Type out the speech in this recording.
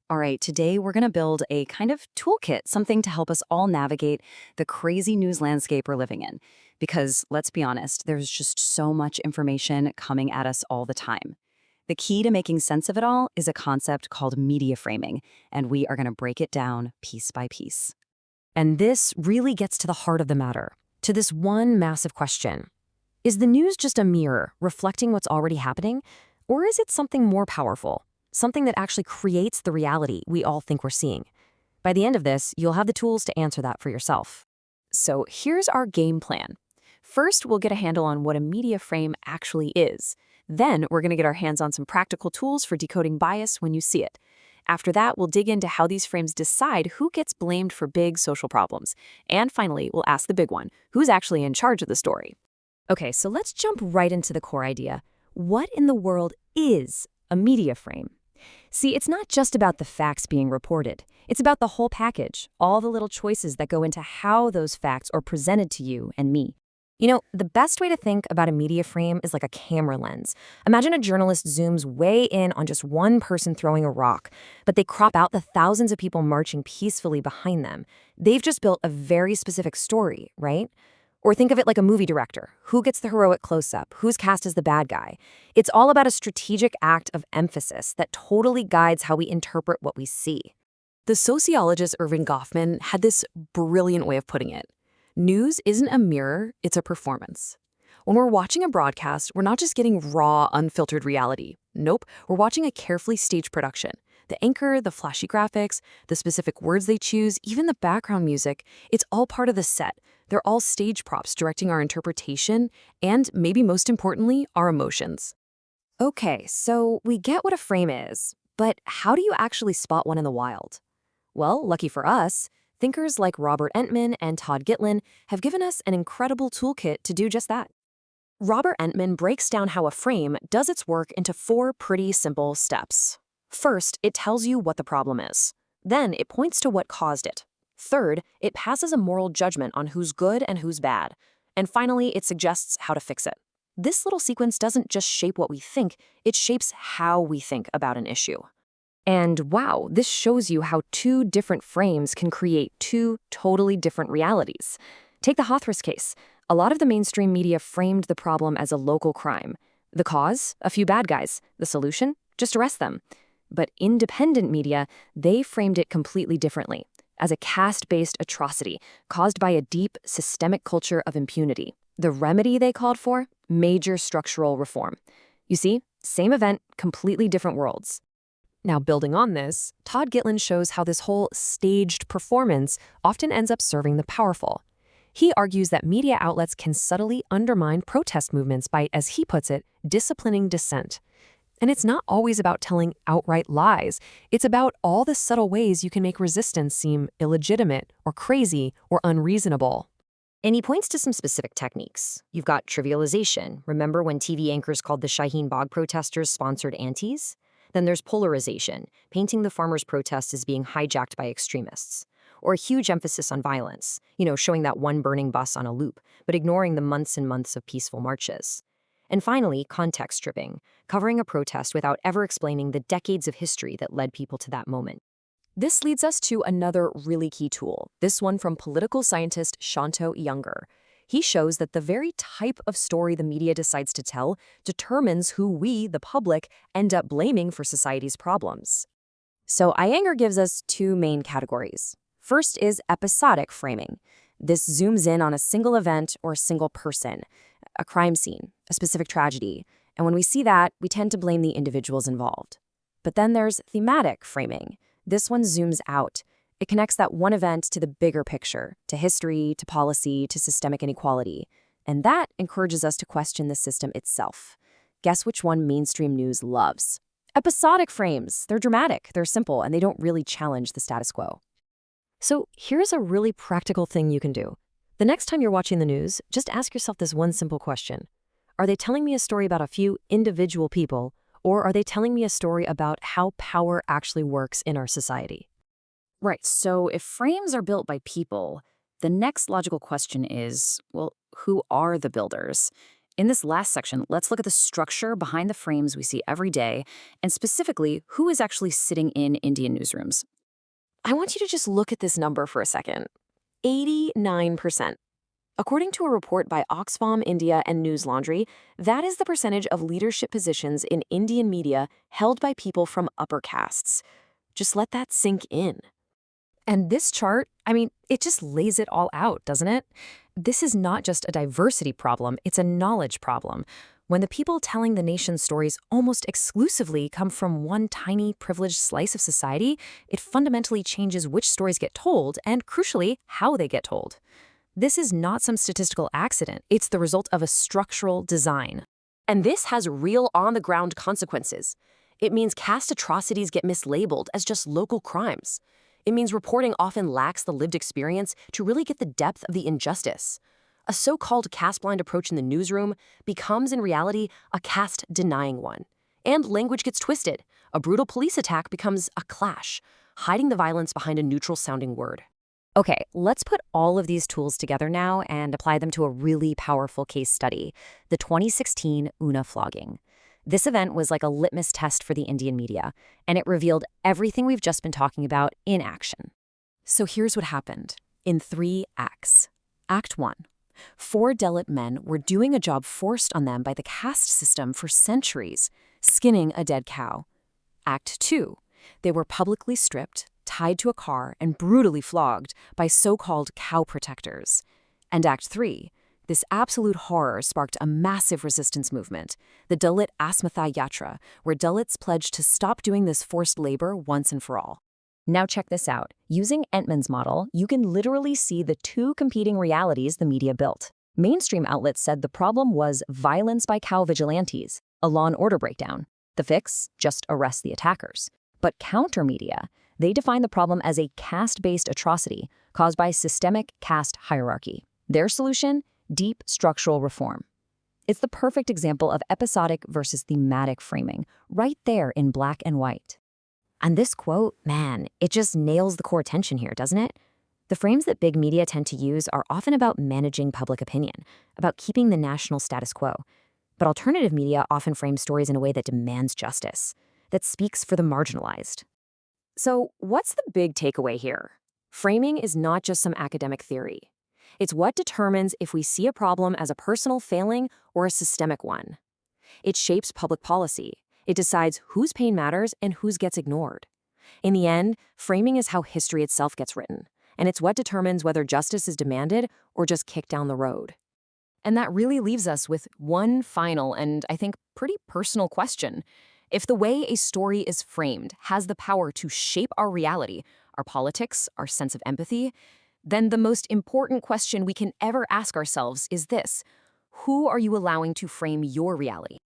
All right, today we're going to build a kind of toolkit, something to help us all navigate the crazy news landscape we're living in. Because let's be honest, there's just so much information coming at us all the time. The key to making sense of it all is a concept called media framing, and we are going to break it down piece by piece. And this really gets to the heart of the matter, to this one massive question. Is the news just a mirror reflecting what's already happening? Or is it something more powerful? Something that actually creates the reality we all think we're seeing? By the end of this, you'll have the tools to answer that for yourself. So here's our game plan. First, we'll get a handle on what a media frame actually is. Then, we're going to get our hands on some practical tools for decoding bias when you see it. After that, we'll dig into how these frames decide who gets blamed for big social problems. And finally, we'll ask the big one, who's actually in charge of the story? Okay, so let's jump right into the core idea. What in the world is a media frame? See, it's not just about the facts being reported. It's about the whole package, all the little choices that go into how those facts are presented to you and me. You know, the best way to think about a media frame is like a camera lens. Imagine a journalist zooms way in on just one person throwing a rock, but they crop out the thousands of people marching peacefully behind them. They've just built a very specific story, right? Or think of it like a movie director. Who gets the heroic close-up? Who's cast as the bad guy? It's all about a strategic act of emphasis that totally guides how we interpret what we see. The sociologist Irving Goffman had this brilliant way of putting it. News isn't a mirror, it's a performance. When we're watching a broadcast, we're not just getting raw, unfiltered reality. Nope, we're watching a carefully staged production. The anchor, the flashy graphics, the specific words they choose, even the background music, it's all part of the set. They're all stage props directing our interpretation and, maybe most importantly, our emotions. Okay, so we get what a frame is, but how do you actually spot one in the wild? Well, lucky for us, thinkers like Robert Entman and Todd Gitlin have given us an incredible toolkit to do just that. Robert Entman breaks down how a frame does its work into 4 pretty simple steps. First, it tells you what the problem is. Then, it points to what caused it. Third, it passes a moral judgment on who's good and who's bad. And finally, it suggests how to fix it. This little sequence doesn't just shape what we think, it shapes how we think about an issue. And wow, this shows you how 2 different frames can create 2 totally different realities. Take the Hathras case. A lot of the mainstream media framed the problem as a local crime. The cause? A few bad guys. The solution? Just arrest them. But independent media, they framed it completely differently, as a caste-based atrocity caused by a deep, systemic culture of impunity. The remedy they called for? Major structural reform. You see, same event, completely different worlds. Now, building on this, Todd Gitlin shows how this whole staged performance often ends up serving the powerful. He argues that media outlets can subtly undermine protest movements by, as he puts it, disciplining dissent. And it's not always about telling outright lies. It's about all the subtle ways you can make resistance seem illegitimate or crazy or unreasonable. And he points to some specific techniques. You've got trivialization. Remember when TV anchors called the Shaheen Bagh protesters sponsored antis? Then there's polarization, painting the farmers' protests as being hijacked by extremists. Or a huge emphasis on violence, showing that one burning bus on a loop, but ignoring the months and months of peaceful marches. And finally, context stripping, covering a protest without ever explaining the decades of history that led people to that moment. This leads us to another really key tool, this one from political scientist Shanto Younger. He shows that the very type of story the media decides to tell determines who we, the public, end up blaming for society's problems. So Iyengar gives us 2 main categories. First is episodic framing. This zooms in on a single event or a single person, a crime scene, a specific tragedy. And when we see that, we tend to blame the individuals involved. But then there's thematic framing. This one zooms out. It connects that one event to the bigger picture, to history, to policy, to systemic inequality. And that encourages us to question the system itself. Guess which one mainstream news loves? Episodic frames. They're dramatic, they're simple, and they don't really challenge the status quo. So here's a really practical thing you can do. The next time you're watching the news, just ask yourself this one simple question. Are they telling me a story about a few individual people, or are they telling me a story about how power actually works in our society? Right, so if frames are built by people, the next logical question is, well, who are the builders? In this last section, let's look at the structure behind the frames we see every day, and specifically, who is actually sitting in Indian newsrooms. I want you to just look at this number for a second. 89%. According to a report by Oxfam India and News Laundry, that is the percentage of leadership positions in Indian media held by people from upper castes. Just let that sink in. And this chart, it just lays it all out, doesn't it? This is not just a diversity problem, it's a knowledge problem. When the people telling the nation's stories almost exclusively come from one tiny privileged slice of society, it fundamentally changes which stories get told and, crucially, how they get told. This is not some statistical accident. It's the result of a structural design. And this has real on-the-ground consequences. It means caste atrocities get mislabeled as just local crimes. It means reporting often lacks the lived experience to really get the depth of the injustice. A so-called caste-blind approach in the newsroom becomes, in reality, a caste-denying one. And language gets twisted. A brutal police attack becomes a clash, hiding the violence behind a neutral-sounding word. Okay, let's put all of these tools together now and apply them to a really powerful case study, the 2016 Una flogging. This event was like a litmus test for the Indian media, and it revealed everything we've just been talking about in action. So here's what happened in 3 acts. Act 1. 4 Dalit men were doing a job forced on them by the caste system for centuries, skinning a dead cow. Act 2. They were publicly stripped, tied to a car, and brutally flogged by so-called cow protectors. And Act 3. This absolute horror sparked a massive resistance movement, the Dalit Asmatha Yatra, where Dalits pledged to stop doing this forced labor once and for all. Now check this out. Using Entman's model, you can literally see the 2 competing realities the media built. Mainstream outlets said the problem was violence by cow vigilantes, a law and order breakdown. The fix? Just arrest the attackers. But counter media, they define the problem as a caste-based atrocity caused by systemic caste hierarchy. Their solution? Deep structural reform. It's the perfect example of episodic versus thematic framing, right there in black and white. And this quote, man, it just nails the core tension here, doesn't it? The frames that big media tend to use are often about managing public opinion, about keeping the national status quo. But alternative media often frame stories in a way that demands justice, that speaks for the marginalized. So what's the big takeaway here? Framing is not just some academic theory. It's what determines if we see a problem as a personal failing or a systemic one. It shapes public policy. It decides whose pain matters and whose gets ignored. In the end, framing is how history itself gets written, and it's what determines whether justice is demanded or just kicked down the road. And that really leaves us with one final and, I think, pretty personal question. If the way a story is framed has the power to shape our reality, our politics, our sense of empathy, then the most important question we can ever ask ourselves is this: who are you allowing to frame your reality?